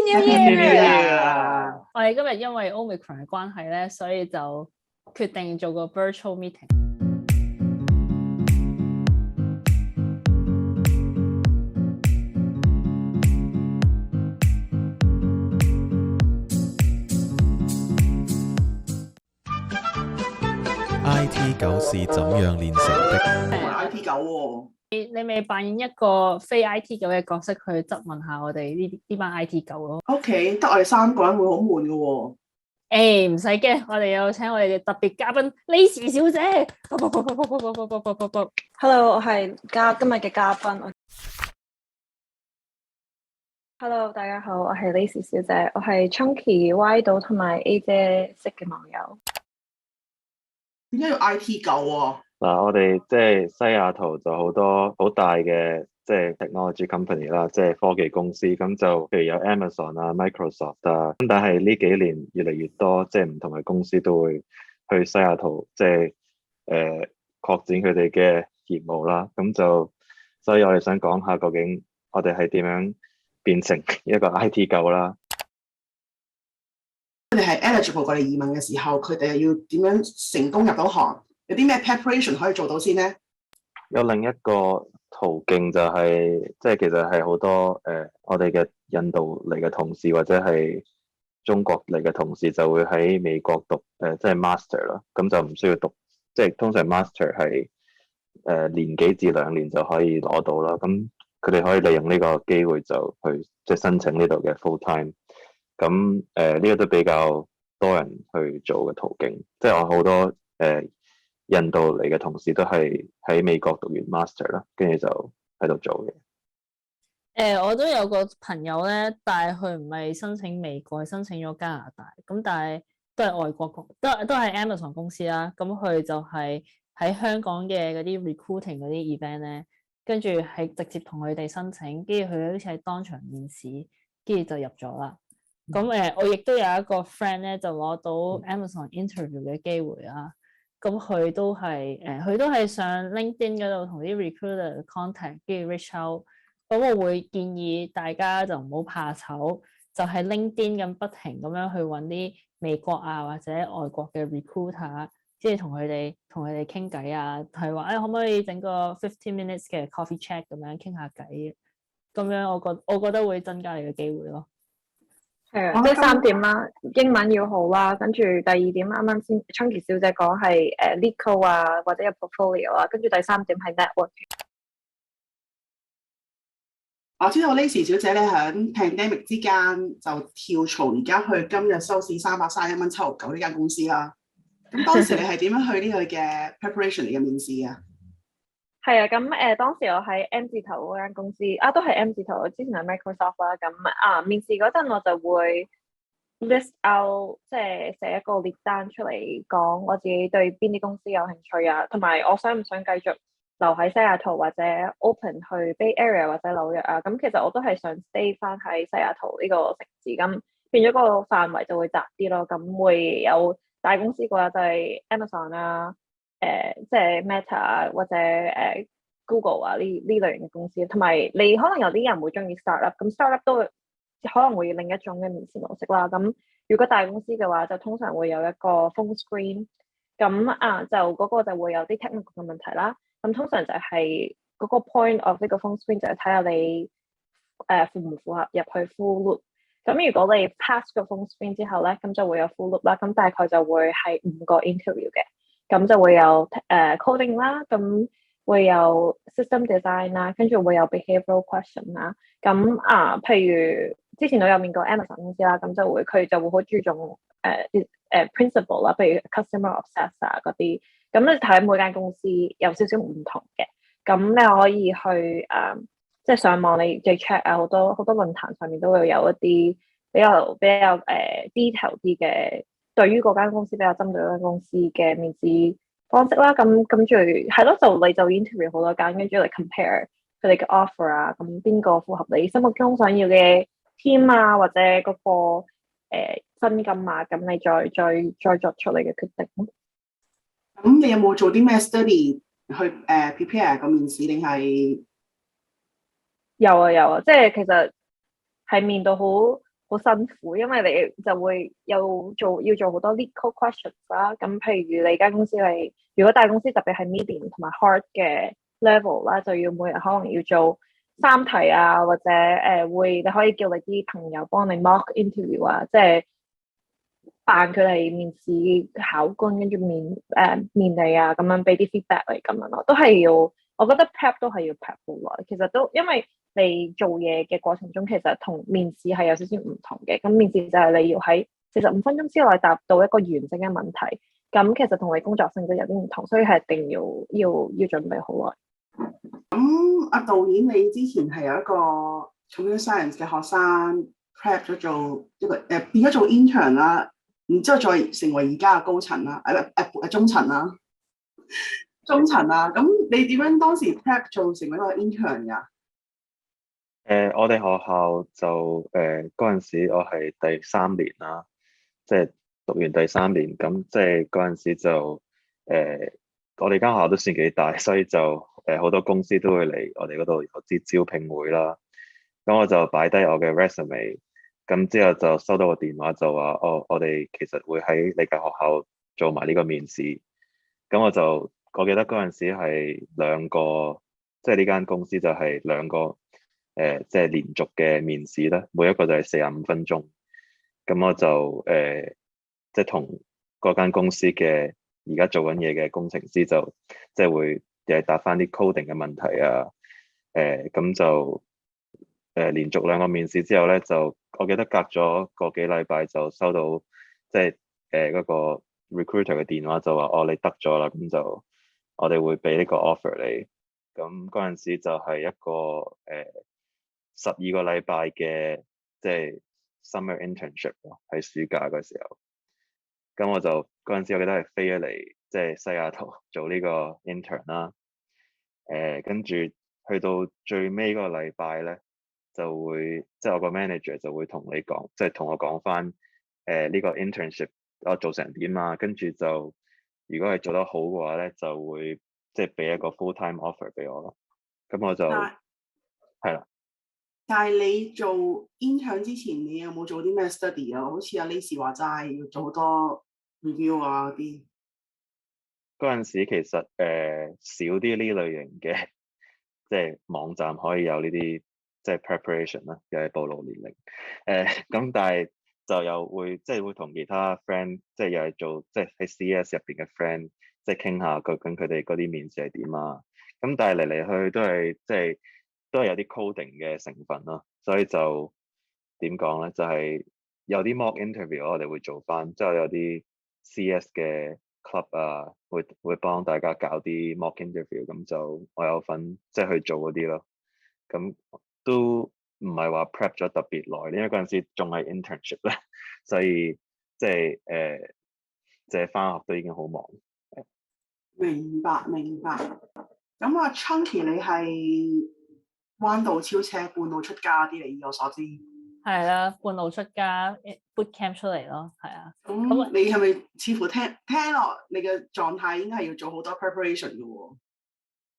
New Year！我哋今日因為 Omicron 嘅關係咧，所以就決定做個 virtual meeting。IT 狗是怎樣練成的？我係 IT 狗喎。你咪扮演一個非 IT 狗嘅角色去質問下我哋呢班 IT 狗咯。OK， 得我哋3個人會好悶嘅喎。唔使驚，我哋有請我哋嘅特別嘉賓 Lacy 小姐。Hello， 我係今日嘅嘉賓。Hello， 大家好，我係 Lacy 小姐，我係 Chunky、Y 島同埋 A 姐識嘅網友。點解要 IT 狗啊？嗱，我哋即係西雅圖就好多好大嘅即係 technology company 啦，即係科技公司，咁就譬如有 Amazon 啊、Microsoft 啊，咁但係呢幾年越嚟越多即係唔同嘅公司都會去西雅圖即係擴展佢哋嘅業務啦，咁就所以我哋想講下究竟我哋係點樣變成一個 IT 狗啦。佢哋係 eligible 過嚟移民嘅時候，佢哋要點樣成功入到行？有啲咩 preparation 可以做到先咧？有另一個途徑就係、即係其實係好多我哋嘅印度嚟嘅同事或者係中國嚟嘅同事就會喺美國讀即係 master 啦，咁就唔需要讀，即係通常 master 係年幾至2年就可以攞到啦。咁佢哋可以利用呢個機會就去即係申請呢度嘅 full time。咁呢個都比較多人去做嘅途徑，即係我好多印度嚟嘅同事都係喺美國讀完 master 啦，跟住就喺度做嘅。我都有個朋友咧，但係佢唔係申請美國，係申請咗加拿大，咁但係都係外國公，都係 Amazon 公司啦。咁佢就係喺香港嘅嗰啲 recruiting 嗰啲 event 咧，跟住係直接同佢哋申請，跟住佢好似係當場面試，跟住就入咗啦。咁我亦都有一個 friend 咧，就攞到 Amazon interview 嘅機會啦。咁佢都係上 LinkedIn 嗰度同啲 recruiter contact，跟住 reach out。咁我會建議大家就唔好怕醜，就係 LinkedIn 咁不停咁樣去揾啲美國啊或者外國嘅 recruiter， 即係同佢哋傾偈啊，係話可唔可以整個15 minutes 嘅 coffee chat 咁樣傾下偈，咁樣我覺得會增加你嘅機會咯。係啊，即係3點啦，英文要好啦，跟住第2點啱啱先 Chunky 小姐講係lead code 啊，或者有 portfolio 啊，跟住第3點係 network。我知道 Lacy 小姐咧喺 pandemic 之間就跳槽，而家去今日收市331蚊769呢間公司啦。咁當時你係點樣去呢個嘅 preparation 嚟嘅面試啊？係啊，咁當時我喺 M 字頭嗰間公司都係 M 字頭，我之前係 Microsoft 啦。咁面試嗰陣我就會 list out， 即係寫一個列單出嚟，講我自己對邊啲公司有興趣啊，同埋我想唔想繼續留喺西雅圖或者 open 去 Bay Area 或者紐約啊。咁其實我都係想 stay 翻喺西雅圖呢個城市，咁變咗個範圍就會窄啲咯。咁會有大公司嘅話就係 Amazon 啊。即係 Meta 啊，或者Google 啊呢類型嘅公司，同埋你可能有啲人會中意 startup， 咁 startup 都會可能會另一種嘅面試模式啦。咁如果大公司嘅話，就通常會有一個 phone screen， 咁就嗰個就會有啲 technical 嘅問題啦。咁通常就係嗰個 point of 呢個 phone screen 就係睇下你符唔符合入去 full loop。咁如果你 pass 個 phone screen 之後咧，咁就會有 full loop 啦。咁大概就會係5個 interview 嘅。咁就會有coding 啦，咁會有 system design 啦，跟住會有 behavioral question 啦。咁譬如之前都有面過 Amazon 公司啦，咁佢就會好注重principle 啦，譬如 customer obsess 啊嗰啲。咁你睇每間公司有少少唔同嘅，咁你可以去即係上網你 check 啊，好多論壇上面都會有一啲比較detail 啲嘅。對於嗰間公司比較針對嗰間公司嘅面試方式啦，咁跟住係咯，你就 interview 好多間，跟住嚟 compare 佢哋嘅 offer 啊，咁邊個符合你心目中想要嘅 team 啊，或者嗰個薪金啊，咁你再作出你嘅決定。咁你有冇做啲咩 study 去prepare 個面試定係？有啊，即係其實係面到好好辛苦，因為你就會要做好多 lead code questions 啦。咁譬如你間公司係如果大公司特別係 medium 同埋 hard 嘅 level 啦，就要每日可能要做3題啊，或者你可以叫你啲朋友幫你 mock interview 啊，即係扮佢哋面試考官，跟住面你啊，咁樣俾啲 feedback 嚟咁樣咯，都係要，我覺得 prep 都係要 prep 好耐。其實都因為你做嘢嘅過程中，其實同面試係有少少唔同嘅。咁面試就係你要喺45分鐘之內答到一個完整嘅問題，咁其實同你工作性質有啲唔同，所以係一定要準備好耐。咁阿導演，你之前係有一個 computer science 嘅學生 prep 咗做一個變咗做 intern 啦，然之後再成為而家嘅高層啦，中層啦，咁你點樣當時 prep 做成為一個 intern 㗎？我哋學校就嗰陣時我係第3年啦，即係讀完第3年，咁即係嗰陣時就我哋間學校都算幾大，所以就好多公司都會嚟我哋嗰度有啲招聘會啦。咁我就擺低我嘅 resume，咁之後就收到個電話就話我哋其實會喺你間學校做埋呢個面試。咁我記得嗰陣時係2個，即係呢間公司就係2個。即係連續嘅面試啦，每一個就係45分鐘。咁我就即係同嗰間公司嘅而家做緊嘢嘅工程師就即係會又係答翻啲 coding 嘅問題啊。咁就連續2個面試之後咧，就我記得隔咗個幾禮拜就收到即係嗰個 recruiter 嘅電話就話你得咗啦，咁就我哋會俾呢個 offer 你。咁嗰陣時就係一個12個禮拜嘅即係 summer internship 咯，喺暑假嗰時候。咁我就嗰陣時我記得係飛咗嚟即係西雅圖做呢個 intern 啦。跟住去到最尾嗰個禮拜咧，就會即係我個 manager 就會同你講，即係同我講翻呢個 internship 我做成點啊。跟住就如果係做得好嘅話咧，就會即係俾一個 full time offer 俾我咯。咁我就係啦。但係你做 intern 之前，你有冇做啲咩 study 啊？好似阿 Lacy 話齋，要做好多 review 啊啲。嗰陣時其實少啲呢類型嘅，即係網站可以有呢啲即係 preparation 啦，又係暴露年齡。咁但係就又會即係會同其他 friend，即係又係做即係喺 CS 入邊嘅 friend，即係傾下究竟佢哋嗰啲面試係點啊。咁但係嚟嚟去都係即係都係有啲 coding 嘅成分咯，所以就點講咧？就係有啲 mock interview 我哋會做翻，之後有啲 CS 嘅 club 啊，會幫大家搞啲 mock interview，咁就我有份即係去做嗰啲咯。咁都唔係話 prep 咗特別耐，因為嗰陣時仲係 internship 咧，所以即係即係返學都已經好忙。明白。咁啊 Chunky 你係彎道超車半路出家啲，你以我所知。係啦，半路出家 boot camp 出嚟咯，係啊。咁你係咪似乎聽落你嘅狀態應該係要做好多 preparation 嘅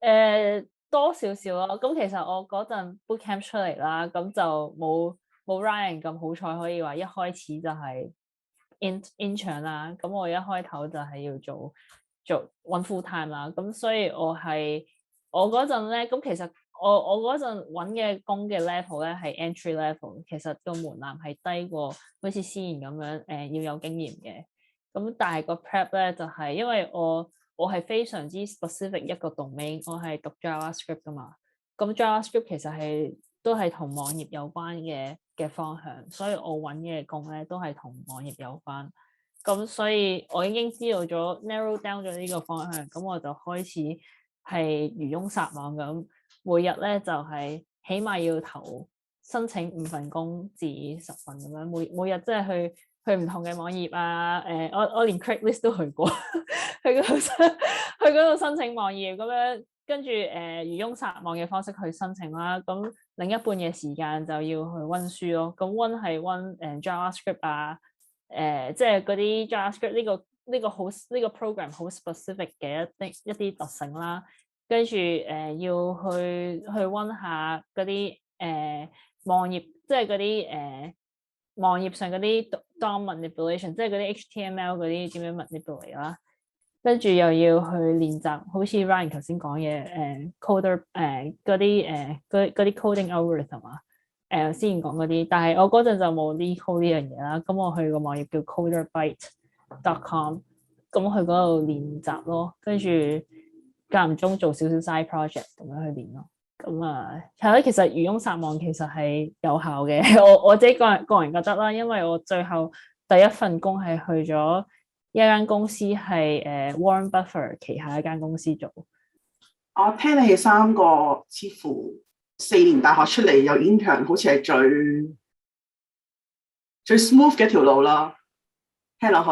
喎？多少少咯。咁其實我嗰陣 boot camp 出嚟啦，咁就冇 Ryan 咁好彩，可以話一開始就係 intern 啦。咁我一開頭就係要做揾 full time 啦。咁所以我嗰陣咧，咁其實我嗰陣揾嘅工嘅 level 咧係 entry level，其實個門檻係低過好似思妍咁樣要有經驗嘅。咁但係個 prep 咧就係因為我係非常之 specific 一個 domain，我係讀 JavaScript 噶嘛。咁 JavaScript 其實都係同網頁有關嘅方向，所以我揾嘅工咧都係同網頁有關。咁所以我已經知道咗 narrow down 咗呢個方向，咁我就開始係漁翁撒網咁，每日咧就係起碼要申請5份工至10份咁樣，每日即係去唔同嘅網頁啊，我連 Craigslist 都去過，去嗰度申請網頁咁樣，跟住漁翁撒網嘅方式去申請啦。咁另一半嘅時間就要去温書咯。咁温係温JavaScript 啊，即係嗰啲 JavaScript 呢個 program 好 specific 嘅一啲特性啦。跟住要去温下嗰啲網頁，即係嗰啲網頁上嗰啲 DOM manipulation，即係嗰啲 HTML 嗰啲點樣 manipulate 啦，跟住又要去練習，好似 Ryan 頭先講嘅coder 嗰啲 coding algorithm 啊，之前講嗰啲，但係我嗰陣就冇呢 code 呢樣嘢啦，咁我去個網頁叫 coderbyte.com， 咁去嗰度練習咯，跟住間唔中做少少 side project 咁樣去練咯。咁啊，係咯，其實漁翁撒網其實係有效嘅，我自己個人覺得啦，因為我最後第一份工係去咗一間公司係Warren Buffett 旗下一間公司做。我聽你哋三個似乎4年大學出嚟有 intern，好似係最 smooth 嘅一條路啦。聽落去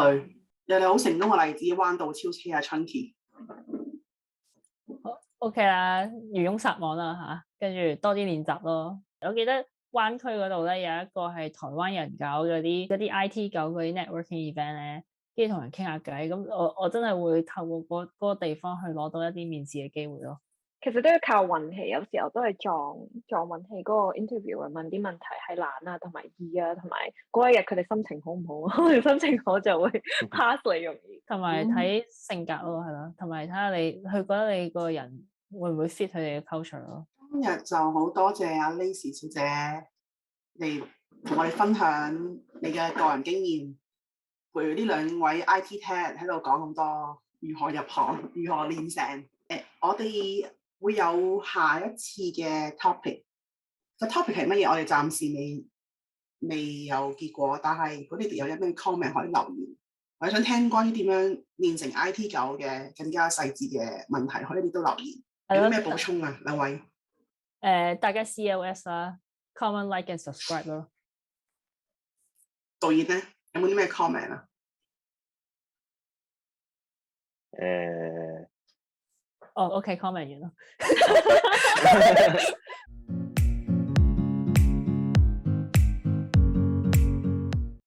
有你好成功嘅例子，彎道超車啊 Chunky。OK 啦，漁翁撒網啦嚇，跟住多啲練習咯。我記得灣區嗰度咧有一個係台灣人搞嗰啲IT 搞嗰啲 networking event 咧，跟住同人傾下偈。咁我真係會透過嗰個地方去攞到一啲面試嘅機會咯。其實都要靠運氣，有時候都係撞運氣嗰個 interview 問啲問題係難啊，同埋易啊，同埋嗰一日佢哋心情好唔好，心情好就會 pass 你容易。同埋睇性格咯，係咯，同埋睇下佢覺得你個人會唔會 fit 佢哋嘅 culture 咯。今日就好多謝阿 Lacy 小姐嚟同我哋分享你嘅個人經驗，陪呢兩位 IT tech 喺度講咁多如何入行、如何練成。我哋會有下一次嘅 topic。個 topic 係乜嘢？我哋暫時未有結果，但係如果你哋有啲咩 comment 可以留言，我想聽關於點樣練成 IT 狗嘅更加細緻嘅問題，可以你都留言。有啲咩補充啊？兩位？大家 CLS 啦 ，comment like and subscribe 咯。導演咧有冇啲咩 comment 啊？OK comment 完咯。